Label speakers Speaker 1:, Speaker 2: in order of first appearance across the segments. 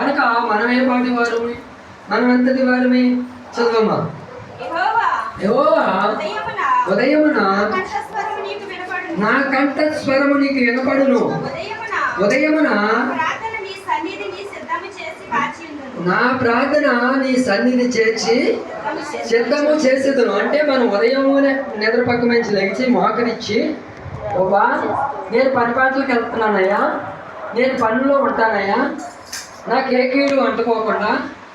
Speaker 1: కనుక మనమే పాటి వారు, మనం ఎంతటి వారమే? చదువమ్మా. యెహోవా ఉదయమున నా కంఠస్వరము నీకు వినపడును. ఉదయమున నా ప్రార్థన నీ సన్నిధి చేర్చి సిద్ధము చేసేదను. అంటే మనం ఉదయమునే నిద్ర పక్క నుంచి లెగిచి మోకరిచ్చి, ఓవా నేను పని పాటలకు వెళ్తున్నానయ్యా, నేను పనిలో ఉంటానయ్యా, నాకే కీడు అంటుకోకుండా,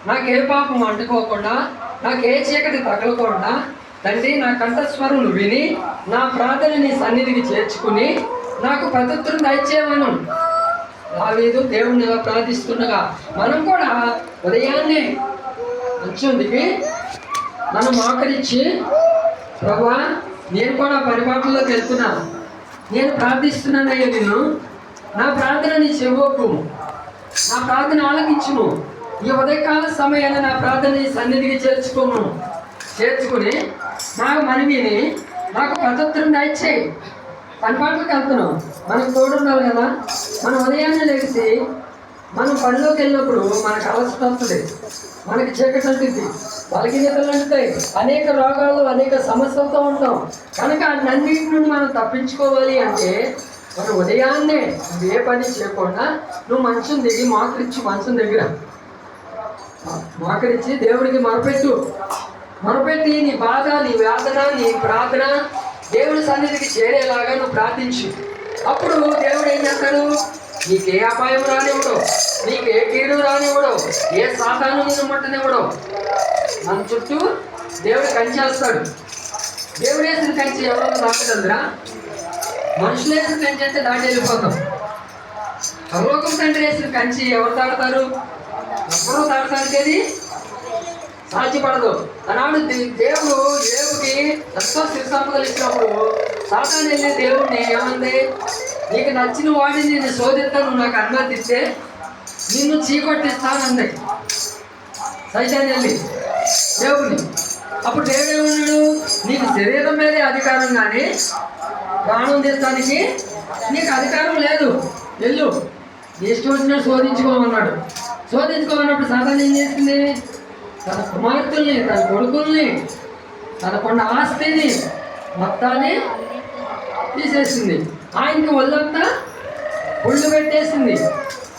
Speaker 1: నాకే పాపం అంటుకోకుండా, నాకే చీకటి తగలకుండా తండ్రి నా కంఠస్వరములు విని నా ప్రార్థన నీ సన్నిధికి చేర్చుకుని నాకు ప్రత్యుత్తరం దయచేయమను. దావీదు దేవుణ్ణి ఇలా ప్రార్థిస్తుండగా మనం కూడా ఉదయాన్నే మంచం దిగి మనం మోకరించి, ప్రభువా నేను కూడా పరిపాలనలోకి వెళ్తున్నా, నేను ప్రార్థిస్తున్నానయ్యా, నేను నా ప్రార్థన నీ చెవుకు, నా ప్రార్థన ఆలకించుము, ఈ ఉదయకాల సమయాన్ని నా ప్రార్థన నీ సన్నిధికి చేర్చుకుని నాకు మనవిని నాకు ప్రత్యుత్తరం దయచేయి. పనిపాట్లకు వెళ్తున్నాం, మనకు తోడుండాలి కదా. మనం ఉదయాన్నే లేచి మనం పనిలోకి వెళ్ళినప్పుడు మనకు అలసట వస్తుంది, మనకి చీకటి అంటుంది, బలహీనతలు అంటుతాయి, అనేక రోగాలు అనేక సమస్యలతో ఉంటాం. కనుక అన్నింటి నుండి మనం తప్పించుకోవాలి అంటే మనం ఉదయాన్నే ఏ పని చేయకుండా నువ్వు మంచం దిగి మంచం దగ్గర మోకరించి దేవుడికి మొరపెట్టి నీ బాధ, నీ వేదన, నీ ప్రార్థన దేవుడి సన్నిధికి చేరేలాగా నువ్వు ప్రార్థించు. అప్పుడు దేవుడు ఏం చేస్తాడు? నీకే అపాయం రానివ్వడు, నీకే కీడు రానివ్వడు, ఏ సాతాను నిన్ను ముట్టనివ్వడు. మన చుట్టూ దేవుడు కంచేస్తాడు. దేవుడు వేసిన కంచి ఎవరో దాటగలరా? మనుషులు వేసిన కంచి అంటే దాటి వెళ్ళిపోతాం. పరలోకం తండ్రి వేసిన కంచి ఎవరు దాడతారు? ఎవరో దాడటానికి అది సాధ్యపడదు. అన్నాడు దేవుడు ఏవుకి ఎంతో శిరసాపదలు ఇచ్చినప్పుడు సాతాను వెళ్ళి దేవుడిని ఏమంది? నీకు నచ్చిన వాడిని నేను శోధిస్తాను, నువ్వు నాకు అనుమతి ఇస్తే నిన్ను చీకొట్టిస్తానంది సైతాన్ని వెళ్ళి దేవుని. అప్పుడు దేవుడు ఏమన్నాడు? నీకు శరీరం మీదే అధికారం, కానీ ప్రాణం తీస్తానికి నీకు అధికారం లేదు, వెళ్ళు, నీ ఇష్టం వచ్చినట్టు శోధించుకోమన్నాడు. శోధించుకోమన్నప్పుడు సాతాను ఏం చేసింది? తన కుమార్తెల్ని, తన కొడుకుల్ని, తనకున్న ఆస్తిని మొత్తాన్ని తీసేసింది. ఆయనకి ఒళ్ళంతా ఒళ్ళు పెట్టేసింది.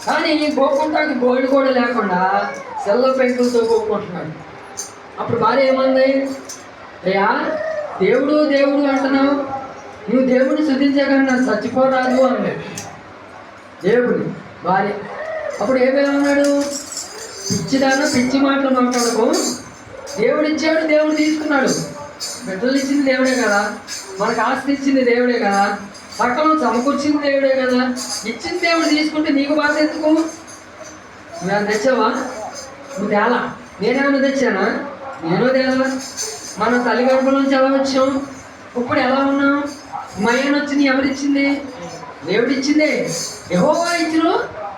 Speaker 1: కానీ గోకుంటాకి గోల్డ్ కూడా లేకుండా సెల్ల పెంకులతో గోకుంటున్నాడు. అప్పుడు భార్య ఏమంది? అయ్యా దేవుడు దేవుడు అంటున్నావు, నువ్వు దేవుడిని శుద్ధించగానే నాకు చచ్చిపోరాదు అన్నాడు దేవుడిని భార్య. అప్పుడు ఏమేమన్నాడు? పిచ్చిదానా, పిచ్చి మాటలు మాట్లాడకు, దేవుడు ఇచ్చాడు, దేవుడు తీసుకున్నాడు. బిడ్డలు ఇచ్చింది దేవుడే కదా, మనకు ఆస్తి ఇచ్చింది దేవుడే కదా, సకలం సమకూర్చింది దేవుడే కదా. ఇచ్చింది దేవుడు తీసుకుంటే నీకు బాధ ఎందుకు? నువ్వు తెచ్చావా? నువ్వు తేలా, నేనేమన్నా తెచ్చానా? నేను తేలా. మనం తల్లిదండ్రుల నుంచి ఎలా వచ్చాం, ఇప్పుడు ఎలా ఉన్నాం? మయ్యను వచ్చింది ఎవరిచ్చింది? దేవుడు ఇచ్చిందే. యెహోవా ఇచ్చిన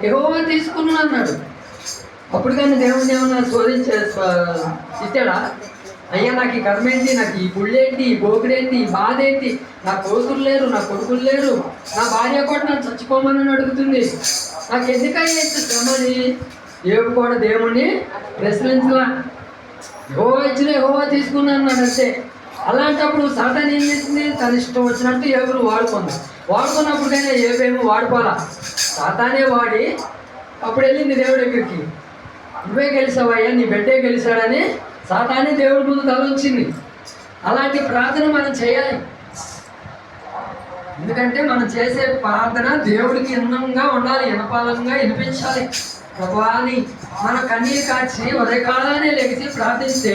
Speaker 1: యెహోవా తీసుకున్నాను అన్నాడు. అప్పుడు కానీ దేవుడిని ఏమన్నా ఇచ్చాడా? అయ్యా నాకు ఈ కర్మ ఏంటి, నాకు ఈ పుళ్ళేంటి, ఈ గోకుడేంటి, ఈ బాధ ఏంటి, నా కూతురు లేరు, నా కొడుకులు లేరు, నా భార్య కూడా నాకు చచ్చిపోమని అడుగుతుంది, నాకు ఎందుకయ్యా శ్రమని ఏపు కూడా దేవుణ్ణి ప్రశ్నించలా. యెహోవా ఇచ్చిన యెహోవా తీసుకున్నాను అన్నాడు అంతే. అలాంటప్పుడు సాతాను ఏం చేసింది? తన ఇష్టం వచ్చినట్టు ఎవరు వాడుకున్నప్పుడైనా ఏమేమో వాడుకోవాలా, సాతానే వాడి అప్పుడు వెళ్ళింది దేవుడి దగ్గరికి. నువ్వే గెలిచావయ్యా, నీ బిడ్డే గెలిచాడని సాతానే దేవుడి ముందు తలొచ్చింది. అలాంటి ప్రార్థన మనం చేయాలి. ఎందుకంటే మనం చేసే ప్రార్థన దేవుడికి ఇన్నంగా ఉండాలి, వినపాలంగా వినిపించాలి. ప్రభువాని మన కన్నీరు కాచి ఉదయకాలానే లెగిసి ప్రార్థిస్తే